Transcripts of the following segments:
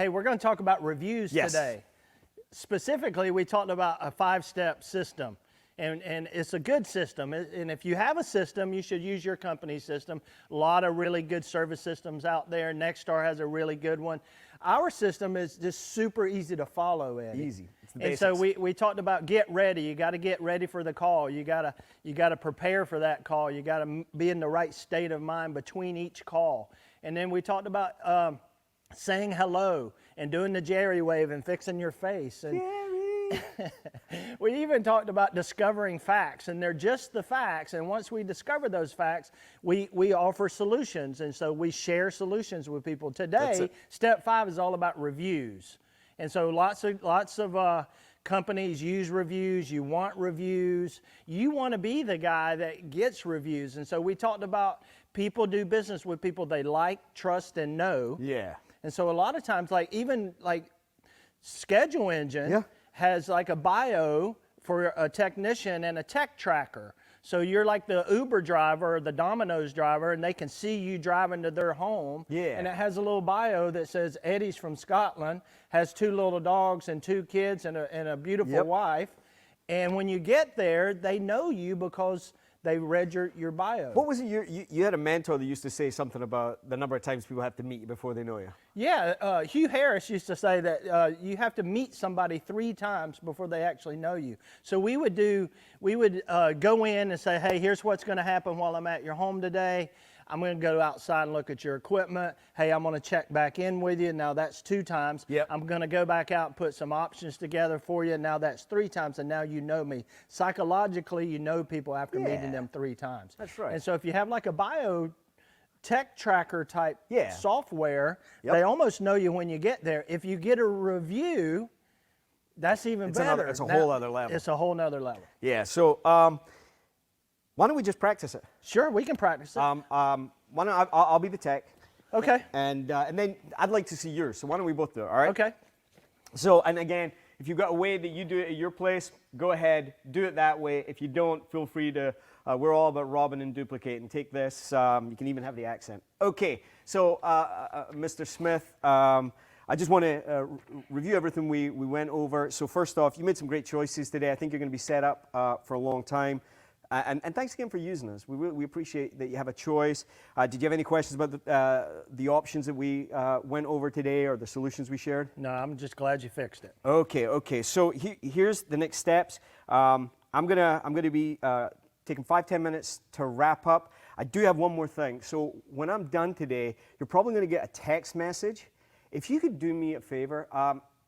hey, we're going to talk about reviews today. Specifically, we talked about a 5-step system. And it's a good system. And if you have a system, you should use your company's system. A lot of really good service systems out there. Nexstar has a really good one. Our system is just super easy to follow, Eddie. Easy. It's the basics. And so we talked about get ready. You got to get ready for the call. You got to prepare for that call. You got to be in the right state of mind between each call. And then we talked about saying hello and doing the Jerry wave and fixing your face. And we even talked about discovering facts, and they're just the facts. And once we discover those facts, we offer solutions. And so we share solutions with people. Today, step 5 is all about reviews. And so lots of companies use reviews. You want reviews. You want to be the guy that gets reviews. And so we talked about people do business with people they like, trust, and know. Yeah. And so a lot of times, even Schedule Engine has like a bio for a technician and a tech tracker. So you're like the Uber driver or the Domino's driver, and they can see you driving to their home. Yeah. And it has a little bio that says Eddie's from Scotland, has 2 little dogs and 2 kids and a beautiful wife. And when you get there, they know you because they read your bio. What was it? You had a mentor that used to say something about the number of times people have to meet you before they know you. Yeah, Hugh Harris used to say that you have to meet somebody 3 times before they actually know you. So we would go in and say, hey, here's what's going to happen while I'm at your home today. I'm going to go outside and look at your equipment. Hey, I'm going to check back in with you. Now that's 2 times. Yep. I'm going to go back out and put some options together for you. Now that's 3 times, and now you know me. Psychologically, you know people after meeting them 3 times. That's right. And so if you have like a bio tech tracker type software, they almost know you when you get there. If you get a review, that's even better. It's a whole other level. It's a whole nother level. Yeah, so why don't we just practice it? Sure, we can practice it. Why don't I'll be the tech. Okay. And then I'd like to see yours, so why don't we both do it, all right? Okay. So, and again, if you've got a way that you do it at your place, go ahead, do it that way. If you don't, feel free to, we're all about robbing and duplicating. Take this, you can even have the accent. Okay, so Mr. Smith, I just want to review everything we went over. So first off, you made some great choices today. I think you're going to be set up for a long time. And thanks again for using us. We appreciate that you have a choice. Did you have any questions about the options that we went over today or the solutions we shared? No, I'm just glad you fixed it. Okay. So here's the next steps. I'm gonna be taking 5-10 minutes to wrap up. I do have one more thing. So when I'm done today, you're probably gonna get a text message. If you could do me a favor,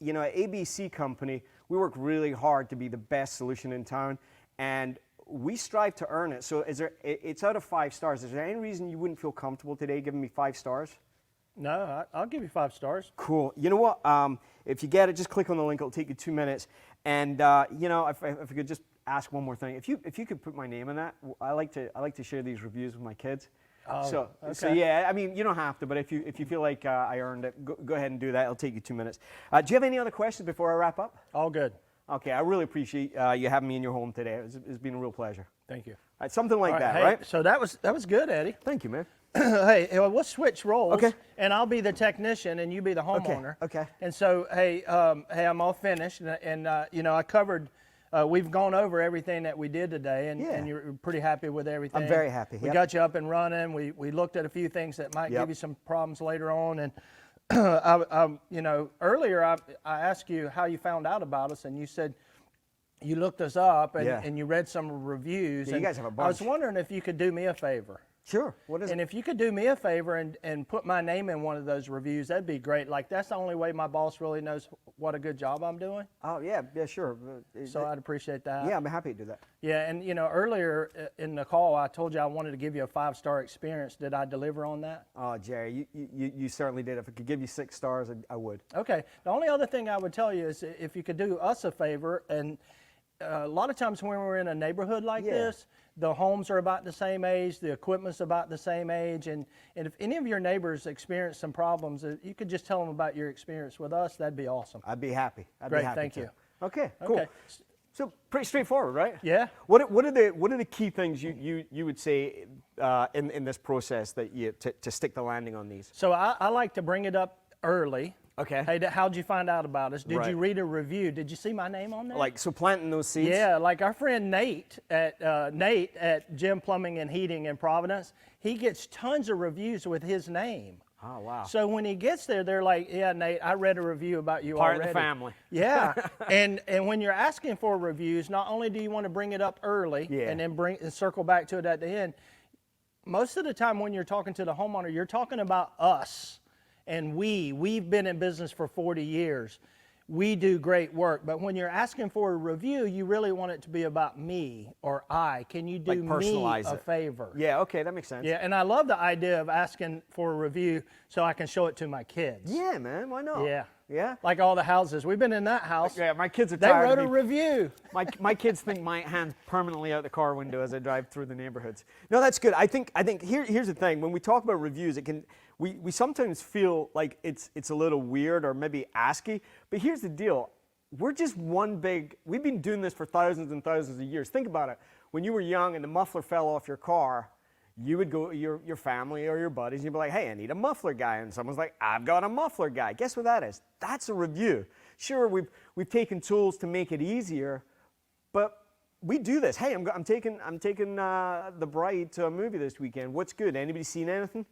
you know, at ABC Company, we work really hard to be the best solution in town, and we strive to earn it. So it's out of 5 stars. Is there any reason you wouldn't feel comfortable today giving me 5 stars? No, I'll give you 5 stars. Cool. You know what? If you get it, just click on the link. It'll take you 2 minutes. And you know, if I could just ask one more thing, if you could put my name in that, I like to share these reviews with my kids. Oh, so okay. Yeah, I mean, you don't have to, but if you feel like I earned it, go ahead and do that. It'll take you 2 minutes. Do you have any other questions before I wrap up? All good. Okay, I really appreciate you having me in your home today. It's been a real pleasure. Thank you. All right, something like that, hey, right? So that was good, Eddie. Thank you, man. Hey, we'll switch roles. Okay. And I'll be the technician, and you be the homeowner. Okay. And so, hey, I'm all finished, and you know, I covered. We've gone over everything that we did today, and you're pretty happy with everything. I'm very happy. We got you up and running. We looked at a few things that might give you some problems later on, and you know, earlier I asked you how you found out about us, and you said you looked us up and you read some reviews. Yeah, you guys have a bunch. I was wondering if you could do me a favor. Sure. What is it? And if you could do me a favor and put my name in one of those reviews, that'd be great. Like, that's the only way my boss really knows what a good job I'm doing. Oh, yeah, sure. So I'd appreciate that. Yeah, I'm happy to do that. Yeah, and you know, earlier in the call, I told you I wanted to give you a 5-star experience. Did I deliver on that? Oh, Jerry, you certainly did. If I could give you 6 stars, I would. Okay. The only other thing I would tell you is if you could do us a favor, and a lot of times when we're in a neighborhood like this, the homes are about the same age, the equipment's about the same age, and if any of your neighbors experience some problems, you could just tell them about your experience with us. That'd be awesome. I'd be happy. Great, thank you. Okay, cool. Okay. So pretty straightforward, right? Yeah. What are the key things you would say in this process that to stick the landing on these? So I like to bring it up early. Okay. Hey, how'd you find out about us? Did Right. you read a review? Did you see my name on there? Like, so planting those seeds? Yeah, like our friend Nate at Gym Plumbing and Heating in Providence, he gets tons of reviews with his name. Oh, wow. So when he gets there, they're like, yeah, Nate, I read a review about you Part already. of the family. Yeah, and when you're asking for reviews, not only do you want to bring it up early Yeah. and then circle back to it at the end, most of the time when you're talking to the homeowner, you're talking about us. And we've been in business for 40 years. We do great work. But when you're asking for a review, you really want it to be about me or I. Can you do Like me personalize a it. favor? Yeah, okay, that makes sense. Yeah, and I love the idea of asking for a review so I can show it to my kids. Yeah, man, why not? Yeah. Yeah? Like all the houses. We've been in that house. Yeah, my kids are They tired wrote of a me. review. My kids think my hand's permanently out the car window as I drive through the neighborhoods. No, that's good. I think here's the thing. When we talk about reviews, we sometimes feel like it's a little weird or maybe asky. But here's the deal. We've been doing this for thousands and thousands of years. Think about it. When you were young and the muffler fell off your car, you would go, your family or your buddies, and you'd be like, hey, I need a muffler guy. And someone's like, I've got a muffler guy. Guess what that is? That's a review. Sure, we've taken tools to make it easier, but we do this. Hey, I'm taking the bride to a movie this weekend. What's good? Anybody seen anything?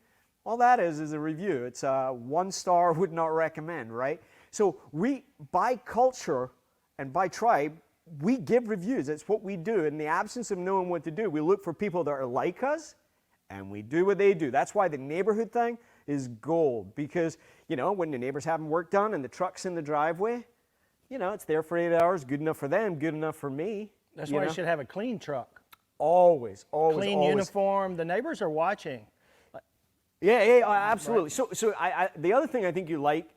All that is a review. It's 1 star, would not recommend, right? So by culture and by tribe, we give reviews. It's what we do. In the absence of knowing what to do, we look for people that are like us, and we do what they do. That's why the neighborhood thing is gold, because, when the neighbors having work done and the truck's in the driveway, it's there for 8 hours, good enough for them, good enough for me. That's why you should have a clean truck. Always. Clean uniform. The neighbors are watching. Yeah, absolutely. Right. So the other thing I think you like,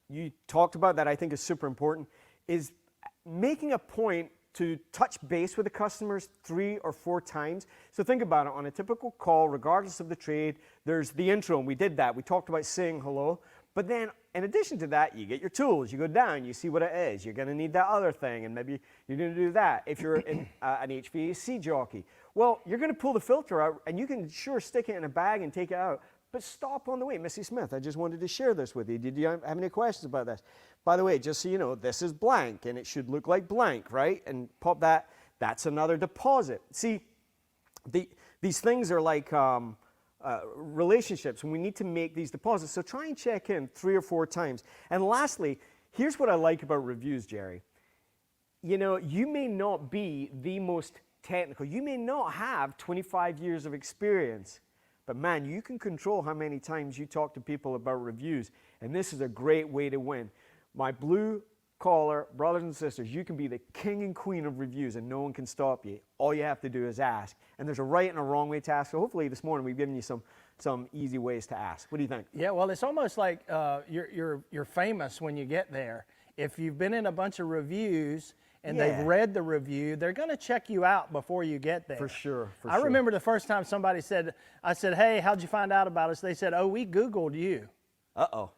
you talked about that I think is super important, is making a point to touch base with the customers 3 or 4 times. So think about it. On a typical call, regardless of the trade, there's the intro, and we did that. We talked about saying hello. But then, in addition to that, you get your tools. You go down, you see what it is. You're going to need that other thing, and maybe you're going to do that. If you're an HVAC jockey, well, you're going to pull the filter out, and you can sure stick it in a bag and take it out. But stop on the way. Missy Smith, I just wanted to share this with you. Did you have any questions about this? By the way, just so you know, this is blank, and it should look like blank, right? And pop that. That's another deposit. See, these things are like relationships, and we need to make these deposits. So try and check in 3 or 4 times. And lastly, here's what I like about reviews, Jerry. You may not be the most technical. You may not have 25 years of experience. But man, you can control how many times you talk to people about reviews. And this is a great way to win. My blue collar brothers and sisters, you can be the king and queen of reviews and no one can stop you. All you have to do is ask. And there's a right and a wrong way to ask. So hopefully this morning we've given you some easy ways to ask. What do you think? Yeah, well, it's almost like you're famous when you get there. If you've been in a bunch of reviews and they've read the review, they're going to check you out before you get there. For sure. I remember the first time somebody said, I said, hey, how'd you find out about us? They said, oh, we Googled you. Uh-oh.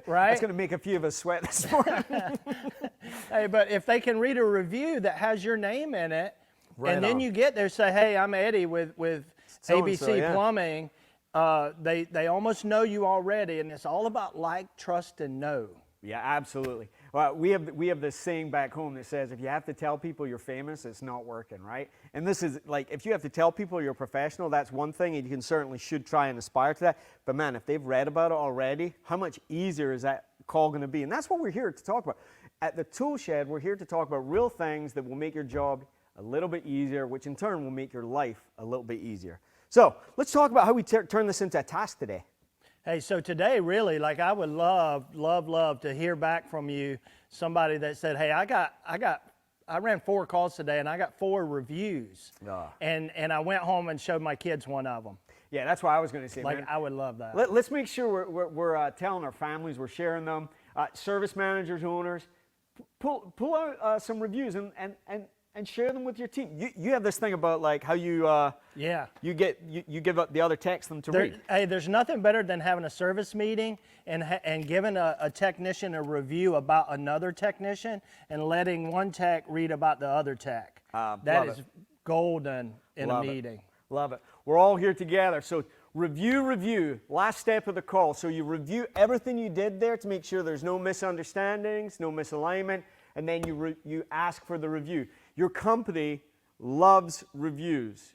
Right? That's going to make a few of us sweat this morning. Hey, but if they can read a review that has your name in it, Right and then on. you get there, say, hey, I'm Eddie with ABC Plumbing, they almost know you already, and it's all about like, trust, and know. Yeah, absolutely. Well, we have this saying back home that says, if you have to tell people you're famous, it's not working, right? And this is like, if you have to tell people you're a professional, that's one thing, and you can certainly should try and aspire to that. But man, if they've read about it already, how much easier is that call going to be? And that's what we're here to talk about. At the Toolshed, we're here to talk about real things that will make your job a little bit easier, which in turn will make your life a little bit easier. So let's talk about how we turn this into a task today. Hey, so today, really, like I would love to hear back from you, somebody that said, hey, I ran 4 calls today and I got 4 reviews. And I went home and showed my kids one of them. Yeah, that's what I was going to say, like, man. I would love that. Let's make sure we're telling our families, we're sharing them, service managers, owners, pull out some reviews and share them with your team. You have this thing about like how you you give up the other techs them to read. Hey, there's nothing better than having a service meeting and giving a technician a review about another technician and letting one tech read about the other tech. That is golden in a meeting. Love it. We're all here together. So Review, last step of the call. So you review everything you did there to make sure there's no misunderstandings, no misalignment, and then you ask for the review. Your company loves reviews.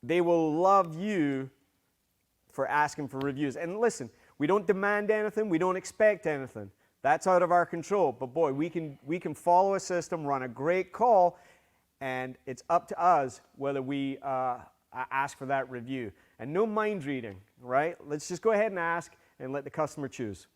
They will love you for asking for reviews. And listen, we don't demand anything, we don't expect anything. That's out of our control. But boy, we can follow a system, run a great call, and it's up to us whether we ask for that review. And no mind reading, right? Let's just go ahead and ask and let the customer choose.